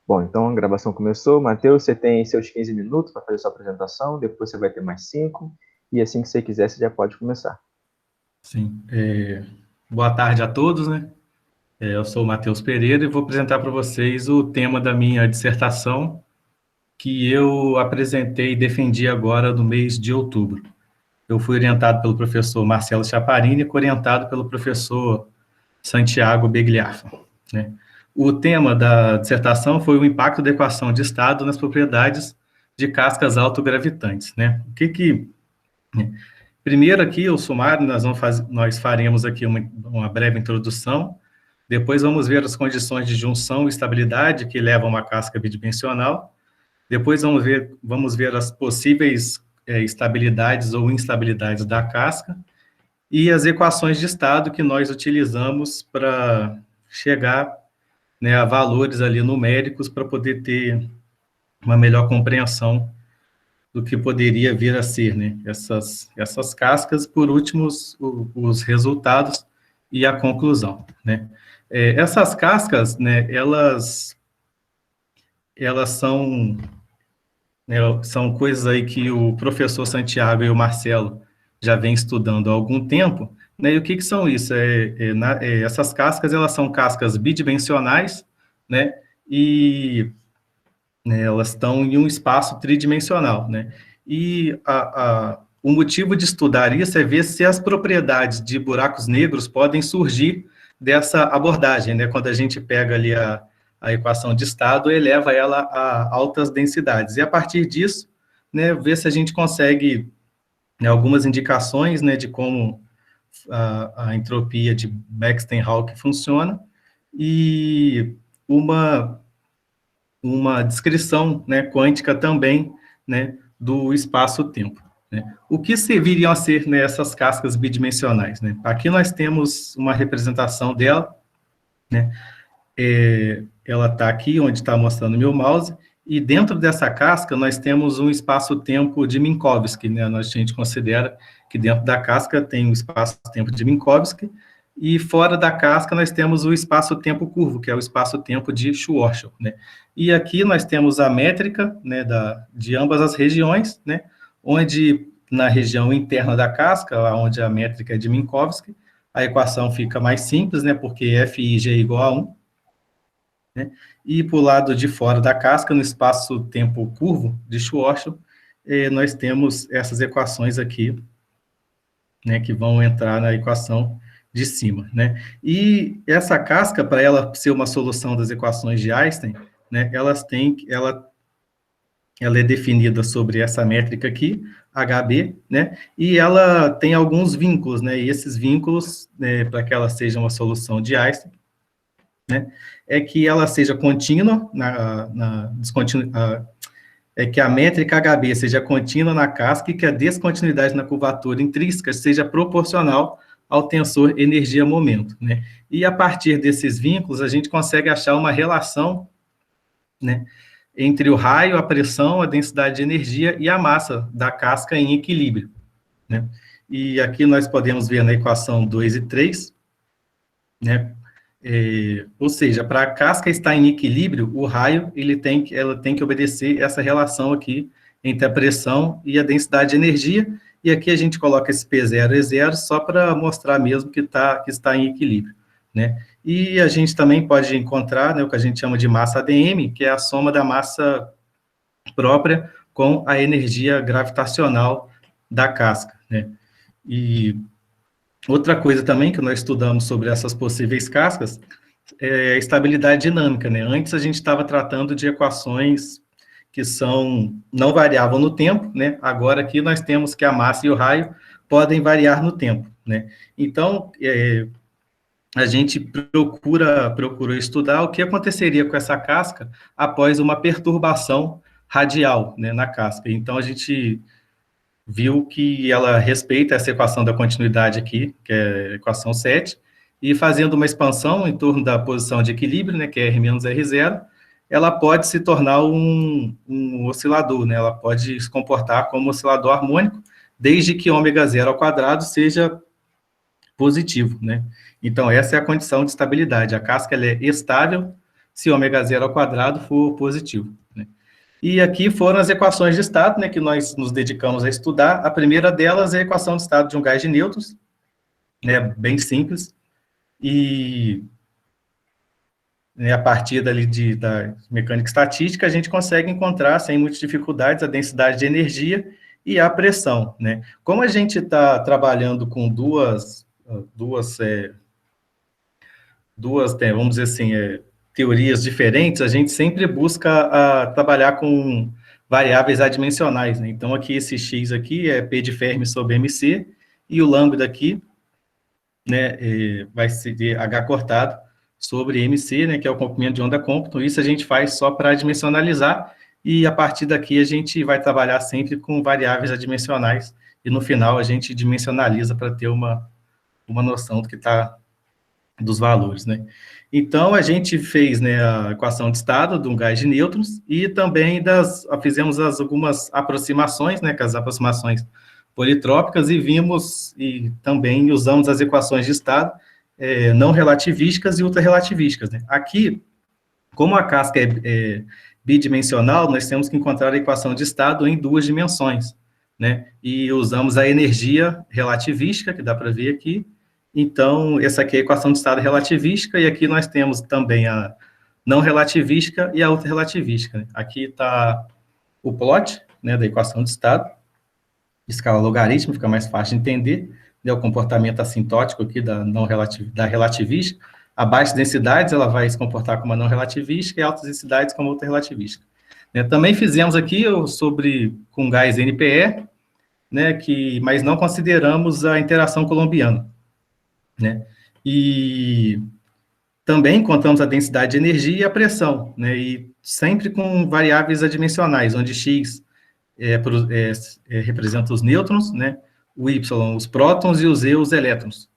Bom, então a gravação começou. Matheus, você tem seus 15 minutos para fazer sua apresentação, depois você vai ter mais 5, e assim que você quiser, você já pode começar. Sim. Boa tarde a todos, né? Eu sou o Matheus Pereira e vou apresentar para vocês o tema da minha dissertação que eu apresentei e defendi agora no mês de outubro. Eu fui orientado pelo professor Marcelo Chaparini e orientado pelo professor Santiago Begliaffa, né? O tema da dissertação foi o impacto da equação de estado nas propriedades de cascas autogravitantes, né? Primeiro aqui, o sumário, nós faremos aqui uma breve introdução, depois vamos ver as condições de junção e estabilidade que levam a uma casca bidimensional, depois vamos ver as possíveis estabilidades ou instabilidades da casca, e as equações de estado que nós utilizamos para chegar, né, a valores ali numéricos para poder ter uma melhor compreensão do que poderia vir a ser, né? Essas cascas, por último, os resultados e a conclusão, né? Essas cascas, né, elas são, né, são coisas aí que o professor Santiago e o Marcelo já vêm estudando há algum tempo, né? E o que são isso? Essas cascas, elas são cascas bidimensionais, né? E, né, elas estão em um espaço tridimensional, né? E o motivo de estudar isso é ver se as propriedades de buracos negros podem surgir dessa abordagem, né? Quando a gente pega ali a equação de estado e eleva ela a altas densidades. E a partir disso, né, ver se a gente consegue, né, algumas indicações, né, de como a entropia de Baxter-Hawkes funciona e uma uma descrição, né, quântica também, né, do espaço-tempo, né? O que serviriam a ser, né, essas cascas bidimensionais, né? Aqui nós temos uma representação dela, né? Ela está aqui, onde está mostrando o meu mouse, e dentro dessa casca nós temos um espaço-tempo de Minkowski, né? A gente considera que dentro da casca tem um espaço-tempo de Minkowski, e fora da casca nós temos o espaço-tempo curvo, que é o espaço-tempo de Schwarzschild, né? E aqui nós temos a métrica, né, de ambas as regiões, né? Onde na região interna da casca, onde a métrica é de Minkowski, a equação fica mais simples, né? Porque Fij é igual a 1, né? E para o lado de fora da casca, no espaço-tempo curvo de Schwarzschild, nós temos essas equações aqui, né, que vão entrar na equação de cima, né? E essa casca, para ela ser uma solução das equações de Einstein, né, ela é definida sobre essa métrica aqui, HB, né, e ela tem alguns vínculos, né, e esses vínculos, né, para que ela seja uma solução de Einstein, né, é que ela seja contínua, é que a métrica HB seja contínua na casca e que a descontinuidade na curvatura intrínseca seja proporcional ao tensor energia-momento, né? E a partir desses vínculos, a gente consegue achar uma relação, né, entre o raio, a pressão, a densidade de energia e a massa da casca em equilíbrio, né? E aqui nós podemos ver na equação 2 e 3, né? Ou seja, para a casca estar em equilíbrio, o raio ela tem que obedecer essa relação aqui entre a pressão e a densidade de energia, e aqui a gente coloca esse P0 e 0 só para mostrar mesmo que está em equilíbrio, né? E a gente também pode encontrar, né, o que a gente chama de massa ADM, que é a soma da massa própria com a energia gravitacional da casca, né? E outra coisa também que nós estudamos sobre essas possíveis cascas é a estabilidade dinâmica, né? Antes a gente estava tratando de equações que não variavam no tempo, né? Agora aqui nós temos que a massa e o raio podem variar no tempo, né? Então, a gente procurou estudar o que aconteceria com essa casca após uma perturbação radial, né, na casca. Então, a gente viu que ela respeita essa equação da continuidade aqui, que é a equação 7, e fazendo uma expansão em torno da posição de equilíbrio, né, que é R menos R0, ela pode se tornar um oscilador, né, ela pode se comportar como oscilador harmônico, desde que ômega zero ao quadrado seja positivo, né. Então, essa é a condição de estabilidade. A casca ela é estável se ômega zero ao quadrado for positivo, né? E aqui foram as equações de estado, né, que nós nos dedicamos a estudar. A primeira delas é a equação de estado de um gás de nêutrons, né, bem simples, e né, a partir dali da mecânica estatística, a gente consegue encontrar, sem muitas dificuldades, a densidade de energia e a pressão, né? Como a gente está trabalhando com duas, vamos dizer assim, teorias diferentes, a gente sempre busca trabalhar com variáveis adimensionais, né? Então, aqui, esse X aqui é P de Fermi sobre MC, e o lambda aqui, né, vai ser H cortado sobre MC, né, que é o comprimento de onda cômputo. Isso a gente faz só para adimensionalizar, e a partir daqui a gente vai trabalhar sempre com variáveis adimensionais, e no final a gente dimensionaliza para ter uma noção do que está, dos valores, né. Então, a gente fez, né, a equação de estado de um gás de nêutrons, e também fizemos algumas aproximações, né, com as aproximações politrópicas, e também usamos as equações de estado não relativísticas e ultrarrelativísticas, né. Aqui, como a casca é bidimensional, nós temos que encontrar a equação de estado em 2 dimensões, né, e usamos a energia relativística, que dá para ver aqui. Então, essa aqui é a equação de estado relativística, e aqui nós temos também a não relativística e a ultrarrelativística, né. Aqui está o plot, né, da equação de estado, escala logarítmica, fica mais fácil de entender, né, o comportamento assintótico aqui da relativística. A baixas densidades, ela vai se comportar como uma não relativística, e altas densidades como outra relativística, né. Também fizemos aqui com gás NPE, né, mas não consideramos a interação colombiana, né, e também encontramos a densidade de energia e a pressão, né, e sempre com variáveis adimensionais, onde X representa os nêutrons, né, o Y os prótons e o Z os elétrons.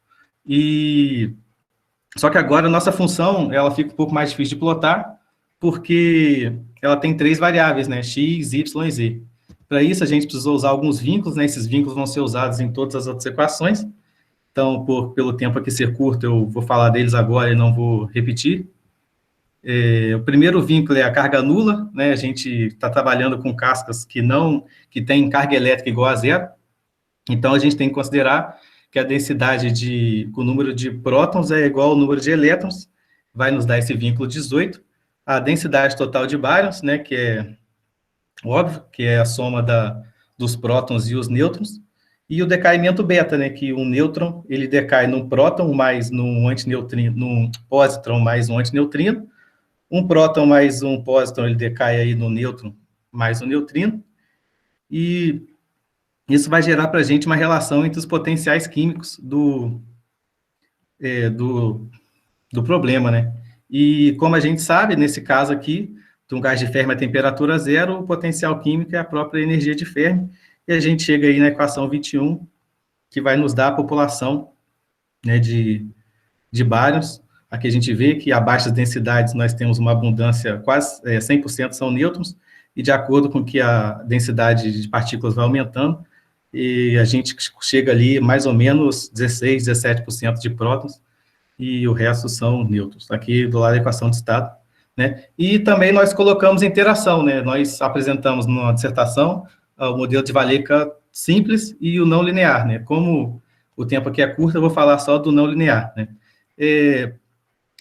Só que agora a nossa função, ela fica um pouco mais difícil de plotar, porque ela tem 3 variáveis, né, X, Y e Z. Para isso, a gente precisou usar alguns vínculos, né, esses vínculos vão ser usados em todas as outras equações. Então, pelo tempo aqui ser curto, eu vou falar deles agora e não vou repetir. O primeiro vínculo é a carga nula, né? A gente está trabalhando com cascas que têm carga elétrica igual a zero. Então, a gente tem que considerar que a densidade o número de prótons é igual ao número de elétrons, vai nos dar esse vínculo 18. A densidade total de bárions, né, que é óbvio, que é a soma dos prótons e os nêutrons, e o decaimento beta, né, que um nêutron, ele decai num próton mais num antineutrino, num pósitron mais um antineutrino, um próton mais um pósitron, ele decai aí no nêutron mais um neutrino, e isso vai gerar para a gente uma relação entre os potenciais químicos do problema, né? E como a gente sabe, nesse caso aqui, de um gás de Fermi a temperatura zero, o potencial químico é a própria energia de Fermi, e a gente chega aí na equação 21, que vai nos dar a população, né, de bárions. Aqui a gente vê que a baixas densidades nós temos uma abundância quase 100% são nêutrons, e de acordo com que a densidade de partículas vai aumentando, e a gente chega ali mais ou menos 16, 17% de prótons, e o resto são nêutrons. Aqui do lado da equação de estado, né? E também nós colocamos interação, né? Nós apresentamos numa dissertação o modelo de Valleca simples e o não linear, né? Como o tempo aqui é curto, eu vou falar só do não linear, né?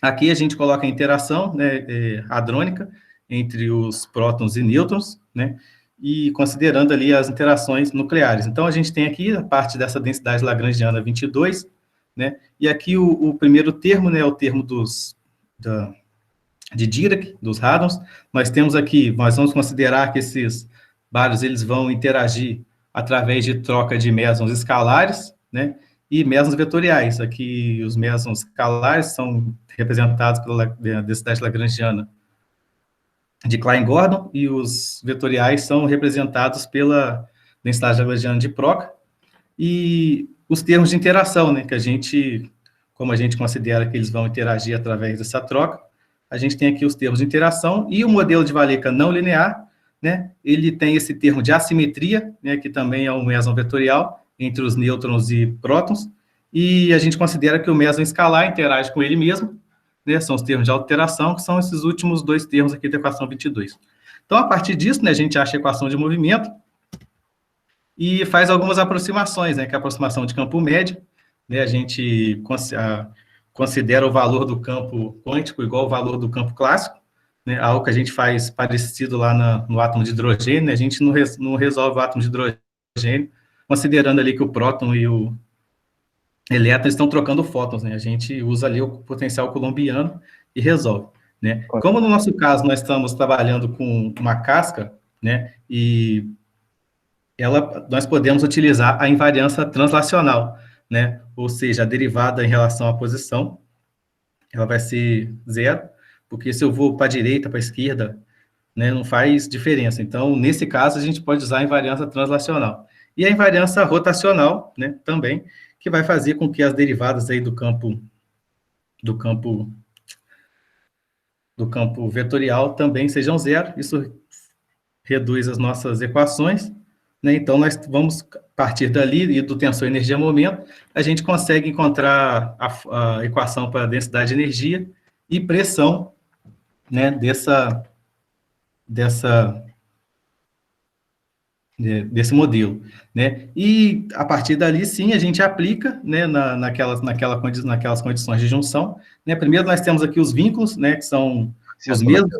Aqui a gente coloca a interação, né, hadrônica entre os prótons e nêutrons, né? E considerando ali as interações nucleares. Então, a gente tem aqui a parte dessa densidade lagrangiana 22, né? E aqui o primeiro termo, né, é o termo de Dirac, dos hadrons. Nós temos aqui, nós vamos considerar que esses bários, eles vão interagir através de troca de mesons escalares, né, e mesons vetoriais. Aqui, os mesons escalares são representados pela densidade lagrangiana de Klein-Gordon, e os vetoriais são representados pela densidade lagrangiana de Proctor, e os termos de interação, né, como a gente considera que eles vão interagir através dessa troca, a gente tem aqui os termos de interação, e o modelo de Valleca não linear, né, ele tem esse termo de assimetria, né, que também é um meson vetorial entre os nêutrons e prótons, e a gente considera que o meson escalar interage com ele mesmo, né, são os termos de alteração, que são esses últimos dois termos aqui da equação 22. Então, a partir disso, né, a gente acha a equação de movimento e faz algumas aproximações, né, que é a aproximação de campo médio, né, a gente considera o valor do campo quântico igual ao valor do campo clássico, né, algo que a gente faz parecido lá no átomo de hidrogênio, né, a gente não resolve o átomo de hidrogênio, considerando ali que o próton e o elétron estão trocando fótons, né, a gente usa ali o potencial coulombiano e resolve, né. Como no nosso caso nós estamos trabalhando com uma casca, né, e nós podemos utilizar a invariância translacional, né, ou seja, a derivada em relação à posição, ela vai ser zero, porque se eu vou para a direita, para a esquerda, né, não faz diferença. Então, nesse caso, a gente pode usar a invariância translacional. E a invariância rotacional, né, também, que vai fazer com que as derivadas aí do campo vetorial também sejam zero. Isso reduz as nossas equações, né? Então, nós vamos partir dali, e do tensor energia-momento, a gente consegue encontrar a equação para densidade de energia e pressão, né, desse modelo, né? E a partir dali, sim, a gente aplica, né, naquelas condições de junção, né? Primeiro nós temos aqui os vínculos, né, que são os mesmos.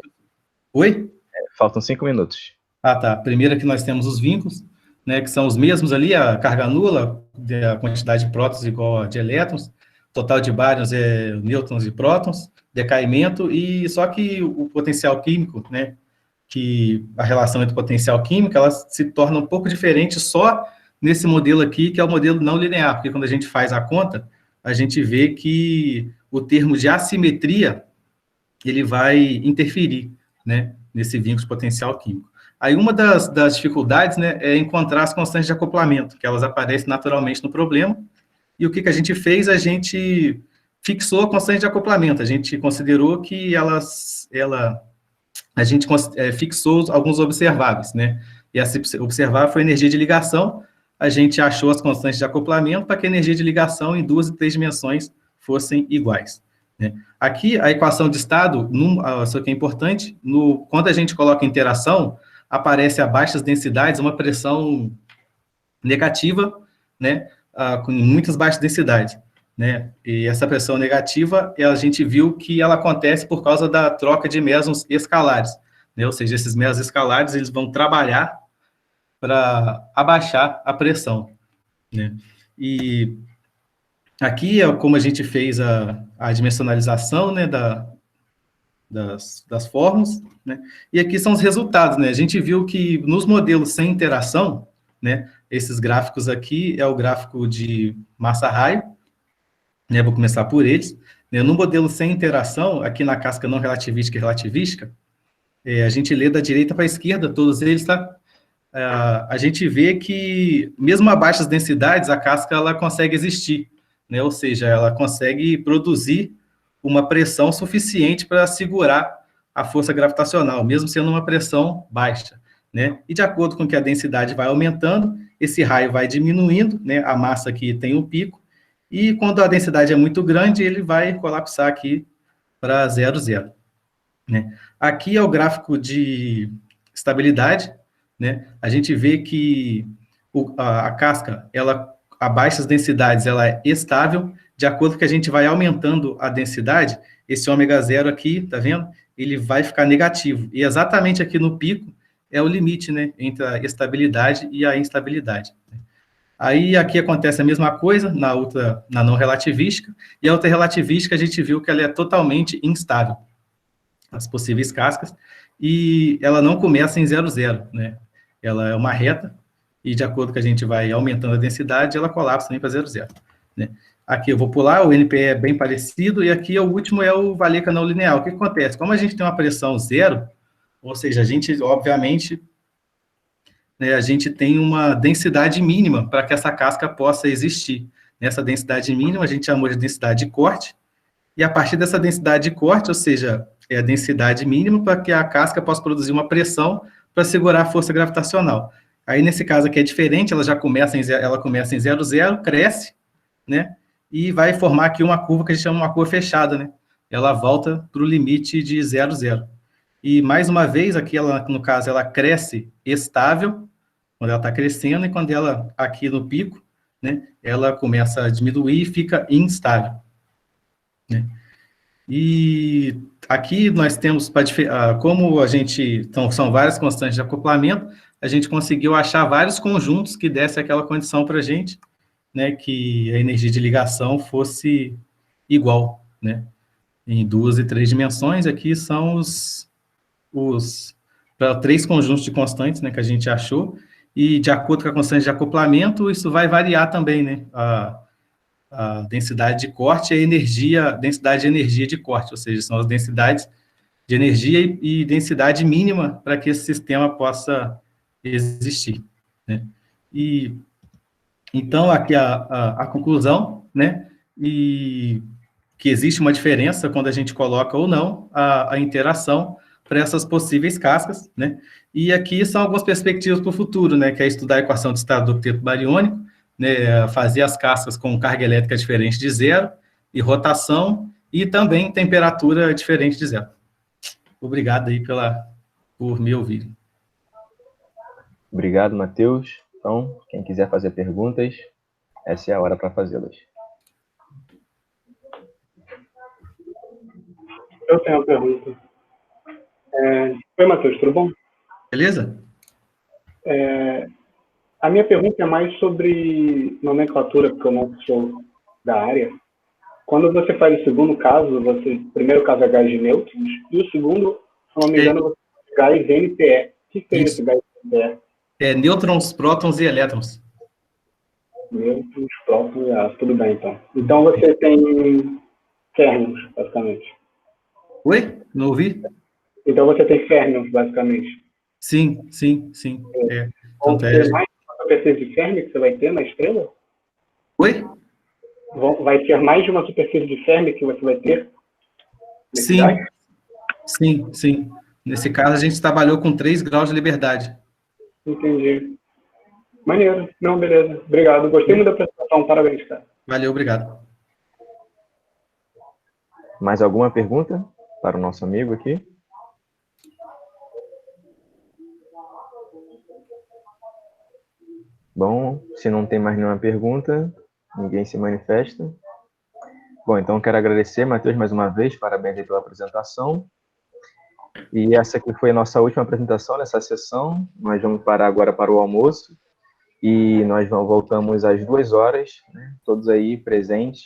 Oi? Faltam 5 minutos. Ah, tá. Primeiro aqui nós temos os vínculos, né, que são os mesmos ali, a carga nula, a quantidade de prótons igual a de elétrons, total de bárions é nêutrons e prótons, decaimento, e só que o potencial químico, né, que a relação entre potencial químico, ela se torna um pouco diferente só nesse modelo aqui, que é o modelo não linear, porque quando a gente faz a conta, a gente vê que o termo de assimetria, ele vai interferir, né, nesse vínculo de potencial químico. Aí uma das dificuldades, né, é encontrar as constantes de acoplamento, que elas aparecem naturalmente no problema, e o que a gente fez? A gente fixou a constante de acoplamento, a gente considerou que a gente fixou alguns observáveis, né? E essa observável foi a energia de ligação, a gente achou as constantes de acoplamento para que a energia de ligação em 2 e 3 dimensões fossem iguais, né? Aqui, a equação de estado, isso aqui é importante, quando a gente coloca interação, aparece a baixas densidades uma pressão negativa, né? Com muitas baixas densidades, né? E essa pressão negativa, a gente viu que ela acontece por causa da troca de mesons escalares, né? Ou seja, esses mesons escalares, eles vão trabalhar para abaixar a pressão, né? E aqui é como a gente fez a dimensionalização, né, das fórmulas, né? E aqui são os resultados, né? A gente viu que nos modelos sem interação, né, esses gráficos aqui é o gráfico de massa-raio, né, vou começar por eles, né, no modelo sem interação, aqui na casca não relativística e relativística, a gente lê da direita para a esquerda, todos eles, tá? A gente vê que, mesmo a baixas densidades, a casca ela consegue existir, né, ou seja, ela consegue produzir uma pressão suficiente para segurar a força gravitacional, mesmo sendo uma pressão baixa, né? E de acordo com que a densidade vai aumentando, esse raio vai diminuindo, né? A massa aqui tem um pico, e quando a densidade é muito grande, ele vai colapsar aqui para 0, 0, né? Aqui é o gráfico de estabilidade, né? A gente vê que a casca, ela, a baixas densidades, ela é estável. De acordo com que a gente vai aumentando a densidade, esse ômega zero aqui, tá vendo? Ele vai ficar negativo. E exatamente aqui no pico é o limite, né, entre a estabilidade e a instabilidade. Aí aqui acontece a mesma coisa na não relativística, e a outra relativística a gente viu que ela é totalmente instável, as possíveis cascas, e ela não começa em 0, 0, né? Ela é uma reta, e de acordo com que a gente vai aumentando a densidade, ela colapsa também para 0, 0, né? Aqui eu vou pular, o NPE é bem parecido, e aqui o último é o Valleca não linear. O que acontece? Como a gente tem uma pressão zero, ou seja, a gente, obviamente, né, a gente tem uma densidade mínima para que essa casca possa existir. Nessa densidade mínima, a gente chamou de densidade de corte, e a partir dessa densidade de corte, ou seja, é a densidade mínima para que a casca possa produzir uma pressão para segurar a força gravitacional. Aí, nesse caso aqui é diferente, ela começa em 0, 0, cresce, né, e vai formar aqui uma curva que a gente chama uma curva fechada, né? ela volta para o limite de 0,0. E, mais uma vez, aqui, no caso, ela cresce estável, quando ela está crescendo, e quando ela, aqui no pico, né, ela começa a diminuir e fica instável, né? E aqui nós temos, como a gente, então, são várias constantes de acoplamento, a gente conseguiu achar vários conjuntos que dessem aquela condição para a gente, né, que a energia de ligação fosse igual, né, em 2 e 3 dimensões. Aqui são para 3 conjuntos de constantes, né, que a gente achou, e de acordo com a constante de acoplamento, isso vai variar também, né, a densidade de corte e a densidade de energia de corte, ou seja, são as densidades de energia e densidade mínima para que esse sistema possa existir, né. E então, aqui a conclusão, né, e que existe uma diferença quando a gente coloca ou não a interação para essas possíveis cascas, né, e aqui são algumas perspectivas para o futuro, né, que é estudar a equação de estado do octeto bariônico, né, fazer as cascas com carga elétrica diferente de zero, e rotação, e também temperatura diferente de zero. Obrigado aí por me ouvir. Obrigado, Matheus. Então, quem quiser fazer perguntas, essa é a hora para fazê-las. Eu tenho uma pergunta. Oi, Matheus, tudo bom? Beleza? A minha pergunta é mais sobre nomenclatura, porque eu não sou da área. Quando você faz o segundo caso, o primeiro caso é gás de nêutrons, e o segundo, se não me engano, você faz gás NPE. O que seria esse gás NPE? Nêutrons, prótons e elétrons. Nêutrons, prótons, tudo bem, então. Então você tem férmions, basicamente. Oi? Não ouvi? Então você tem férmions, basicamente. Sim. Vão ter mais uma superfície de Fermi que você vai ter na estrela? Oi? Vai ter mais de uma superfície de Fermi que você vai ter? Sim. Nesse caso, a gente trabalhou com 3 graus de liberdade. Entendi. Maneiro. Não, beleza. Obrigado. Gostei muito da apresentação. Parabéns, cara. Valeu, obrigado. Mais alguma pergunta para o nosso amigo aqui? Bom, se não tem mais nenhuma pergunta, ninguém se manifesta. Bom, então quero agradecer, Matheus, mais uma vez, parabéns aí pela apresentação. E essa aqui foi a nossa última apresentação nessa sessão. Nós vamos parar agora para o almoço e nós voltamos às 2 horas, né? Todos aí presentes,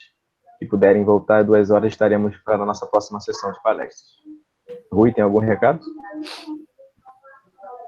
se puderem voltar às 2 horas, estaremos para a nossa próxima sessão de palestras. Rui, tem algum recado?